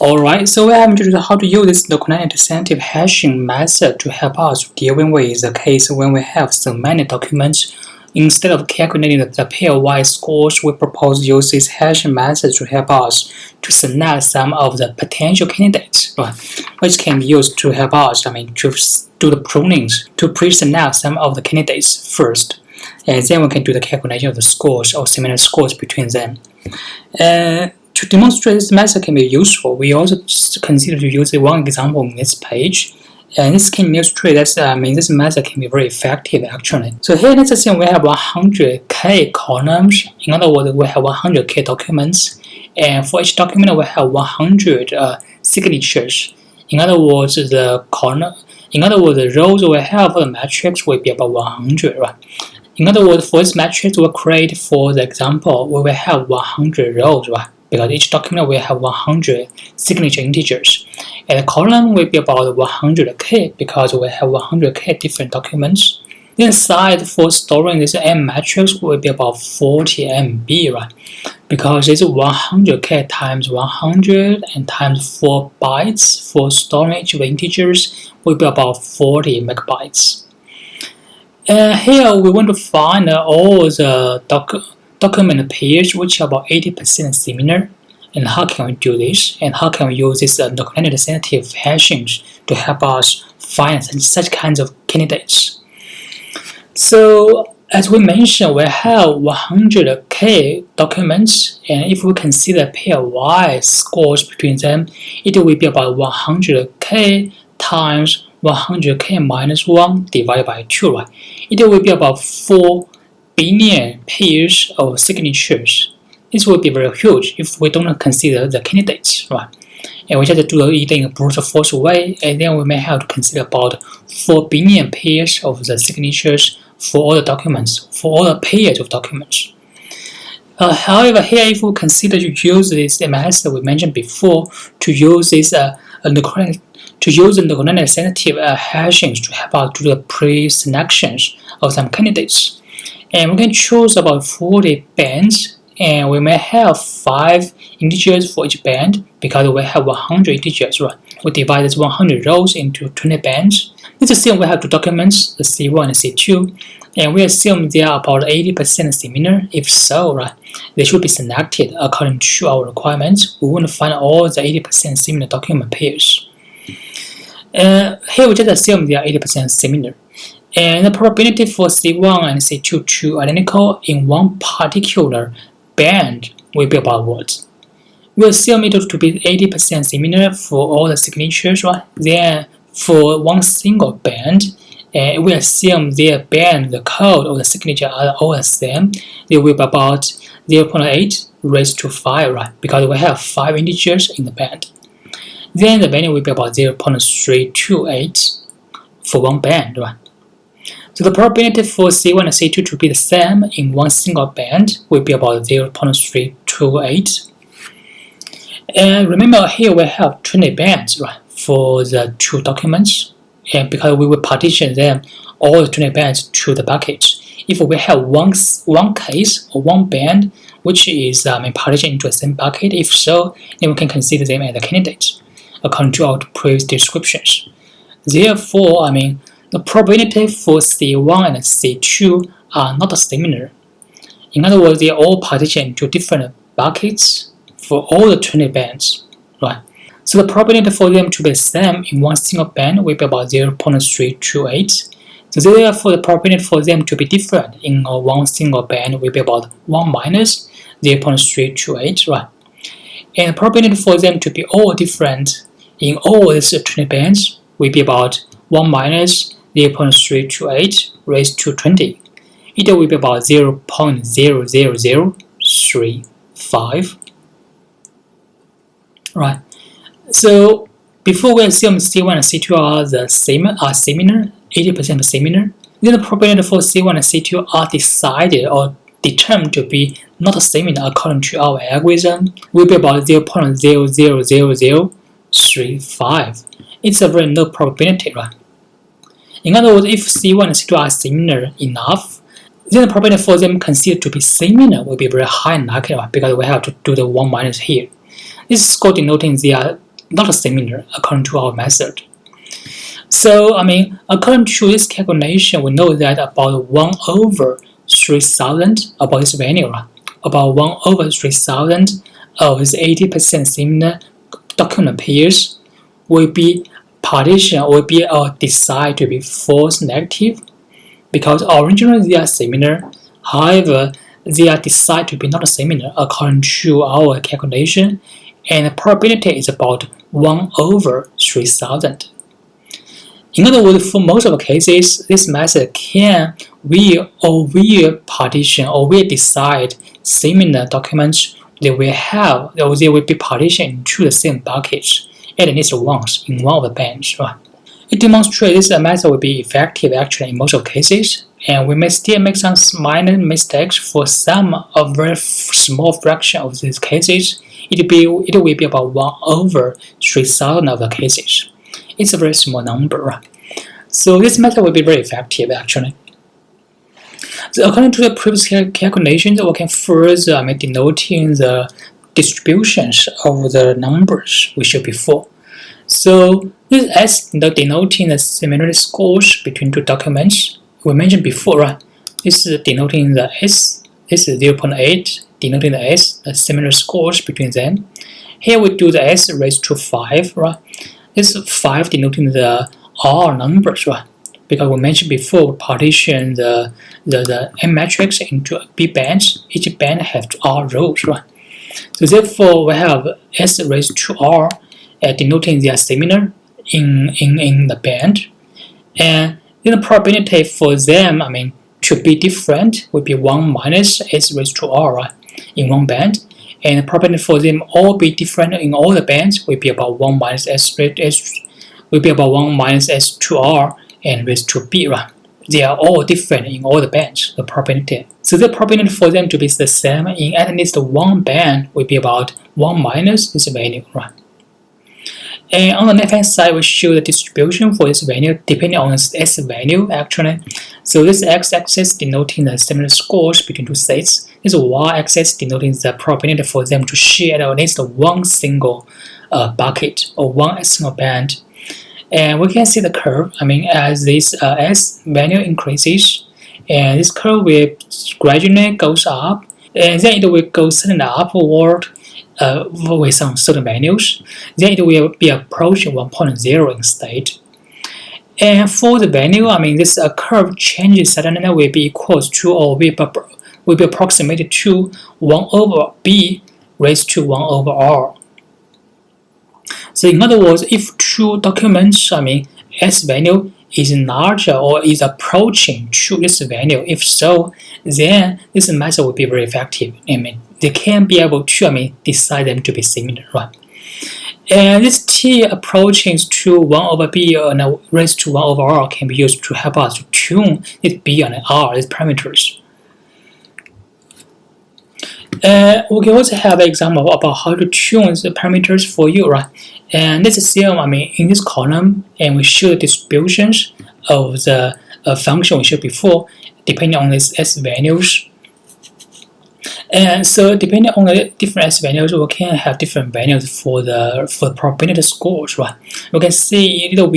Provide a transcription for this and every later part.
Alright, so we have introduced how to use this locality sensitive hashing method to help us dealing with the case when we have so many documents. Instead of calculating the pairwise scores, we propose use this hashing method to help us to select some of the potential candidates, right, which can be used to help us, to do the prunings, to pre-select some of the candidates first, and then we can do the calculation of the scores or similar scores between them. To demonstrate this method can be useful, we also consider to use one example on this page. And this can illustrate that this method can be very effective actually. So here let's assume we have 100k columns. In other words, we have 100k documents, and for each document we have 100 signatures. In other words, the rows we have for the matrix will be about 100, right? In other words, for this matrix we create for the example, we will have 100 rows, right? Because each document will have 100 signature integers. And the column will be about 100k because we have 100k different documents. Then size for storing this M matrix will be about 40 MB, right? Because it's 100k times 100 and times 4 bytes for storage of integers will be about 40 megabytes. And here we want to find all the document pairs which are about 80% similar. And how can we do this? And how can we use this locality sensitive hashing to help us find such kinds of candidates? So as we mentioned, we have 100k documents, and if we consider pairwise scores between them, it will be about 100k times 100k minus 1 divided by 2, right? It will be about 4 billion pairs of signatures. This will be very huge if we don't consider the candidates, right? And we just do it in a brute force way, and then we may have to consider about 4 billion pairs of the signatures for all the documents, for all the pairs of documents. However, here if we consider to use this method we mentioned before, to use this locality sensitive hashing to help us do the pre-selections of some candidates, and we can choose about 40 bands. And we may have 5 integers for each band because we have 100 integers, right? We divide this 100 rows into 20 bands. Let's assume we have 2 documents, the C1 and C2, and we assume they are about 80% similar. If so, right, they should be selected according to our requirements. We want to find all the 80% similar document pairs. Here we just assume they are 80% similar. And the probability for C1 and C2 to identical in one particular band will be about what? We assume it to be 80% similar for all the signatures, right? Then for one single band, we assume their band, the code of the signature are all the same. They will be about 0.8 raised to 5, right? Because we have 5 integers in the band. Then the value will be about 0.328 for one band, right? So the probability for C1 and C2 to be the same in one single band will be about 0.328. And remember here we have 20 bands, right, for the 2 documents, and because we will partition them all the 20 bands to the buckets. If we have one case or one band which is partitioned into the same bucket, if so, then we can consider them as the candidates according to our previous descriptions. Therefore, the probability for C1 and C2 are not similar. In other words, they are all partitioned into different buckets for all the 20 bands, right? So the probability for them to be the same in one single band will be about 0.328. So therefore, the probability for them to be different in one single band will be about 1 minus 0.328, right? And the probability for them to be all different in all these 20 bands will be about 1 minus 0.328 raised to 20. It will be about 0.00035. Right. So before we assume C1 and C2 are similar, 80% similar, then the probability for C1 and C2 are decided or determined to be not similar according to our algorithm will be about 0.00035. It's a very low probability, right? In other words, if C1 and C2 are similar enough, then the probability for them considered to be similar will be very high and likely, right? Because we have to do the 1 minus here. This is called denoting they are not similar according to our method. So, according to this calculation, we know that about 1 over 3,000 about this value, right? About 1 over 3,000 of this 80% similar document pairs will be partition, will be decided to be false negative, because originally they are similar. However, they are decided to be not similar according to our calculation, and the probability is about 1 over 3,000. In other words, for most of the cases, this method can will partition or will decide similar documents. They will be partitioned into the same buckets at least once in one of the bands. Right? It demonstrates this method will be effective actually in most of the cases, and we may still make some minor mistakes for some of very small fraction of these cases. It will be about 1 over 3,000 of the cases. It's a very small number, right? So this method will be very effective actually. So according to the previous calculations, we can further denoting the distributions of the numbers we showed before. So this S denoting the similarity scores between two documents we mentioned before, right? This is denoting the S. This is 0.8, denoting the S, the similar scores between them. Here we do the S raised to 5, right? This is 5 denoting the R numbers, right? Because we mentioned before, we partition the M matrix into B bands. Each band has R rows, right? So therefore, we have S raised to R, denoting they are similar in the band, and then the probability for them, to be different would be 1 minus S raised to R, right, in one band, and the probability for them all be different in all the bands would be about 1 minus S to R and raised to B, right? They are all different in all the bands, the probability. So the probability for them to be the same in at least one band would be about 1 minus this value, right? And on the left-hand side, we show the distribution for this value depending on its S value, actually. So this x-axis denoting the similar scores between two sets. This y-axis denoting the probability for them to share at least one single bucket or one single band. And we can see the curve, as this S value increases, and this curve will gradually goes up, and then it will go suddenly upward with some certain values. Then it will be approaching 1.0 instead. And for the value, this curve changes suddenly will be equals to or will be approximated to 1 over B raised to 1 over R. So in other words, if two documents, S value is larger or is approaching to this value, if so, then this method will be very effective. They can be able to decide them to be similar, right? And this T approaching to 1 over B and raised to 1 over R can be used to help us to tune this B and R, these parameters. We can also have an example about how to tune the parameters for you, right? And let's assume, in this column, and we show the distributions of the function we showed before, depending on these S values. And so, depending on the different S values, we can have different values for the probability scores, right? We can see it will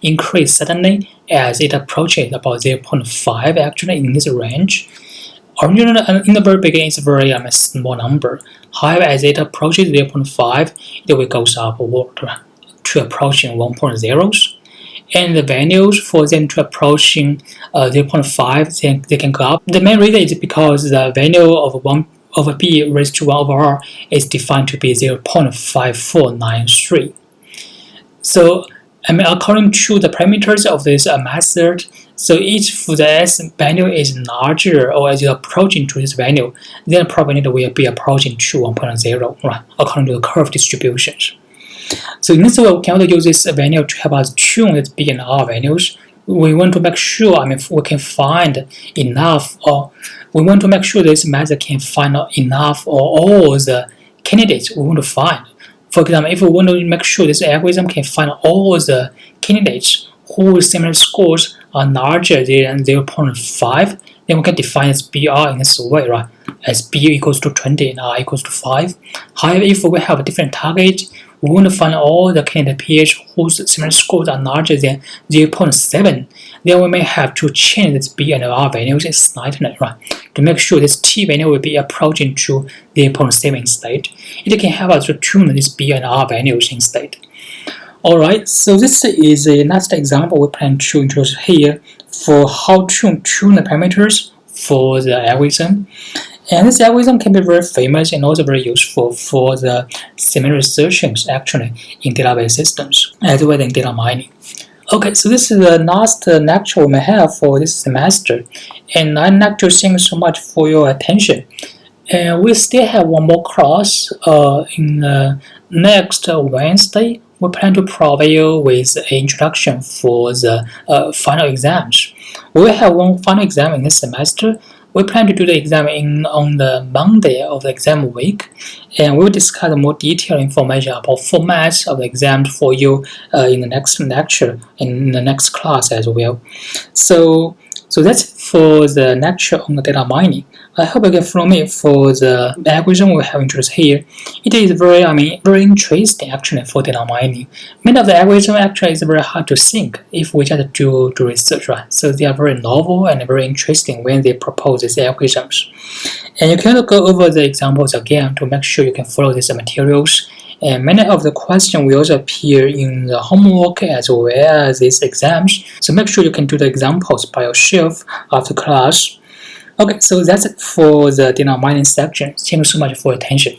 increase suddenly as it approaches about 0.5 actually in this range. Originally, in the very beginning, it's a very small number. However, as it approaches 0.5, it will go upward to approaching 1.0. And the values for them to approaching 0.5, then they can go up. The main reason is because the value of 1 over B raised to 1 over R is defined to be 0.5493. So, according to the parameters of this method, so if the S value is larger or is approaching to this value, then probability will be approaching to 1.0, right? According to the curve distributions. So in this way, we can also use this value to help us tune these B and R values. We want to make sure, we can find enough, or we want to make sure this method can find enough or all the candidates we want to find. For example, if we want to make sure this algorithm can find all the candidates whose similar scores are larger than 0.5, then we can define this BR in this way, right? As B equals to 20 and R equals to 5. However, if we have a different target, we want to find all the candidate pairs whose similarity scores are larger than 0.7. Then we may have to change this B and R values slightly, right, to make sure this T value will be approaching to 0.7 instead. It can help us to tune this B and R values instead. Alright, so this is a last example we plan to introduce here for how to tune the parameters for the algorithm. And this algorithm can be very famous and also very useful for the similarity searchings actually in database systems as well as in data mining. Okay, so this is the last lecture we may have for this semester, and I'd like to thank you so much for your attention. And we still have one more class in next Wednesday. We plan to provide you with an introduction for the final exams. We will have one final exam in this semester. We plan to do the exam on the Monday of the exam week, and we will discuss more detailed information about formats of the exam for you in the next lecture, in the next class as well. So that's it for the lecture on the data mining. I hope you can follow me for the algorithm we have introduced here. It is very interesting actually for data mining. Many of the algorithms actually is very hard to think if we just do research, right? So they are very novel and very interesting when they propose these algorithms. And you can go over the examples again to make sure you can follow these materials. And many of the questions will also appear in the homework as well as these exams. So make sure you can do the examples by yourself after class. Okay, so that's it for the data mining section. Thank you so much for your attention.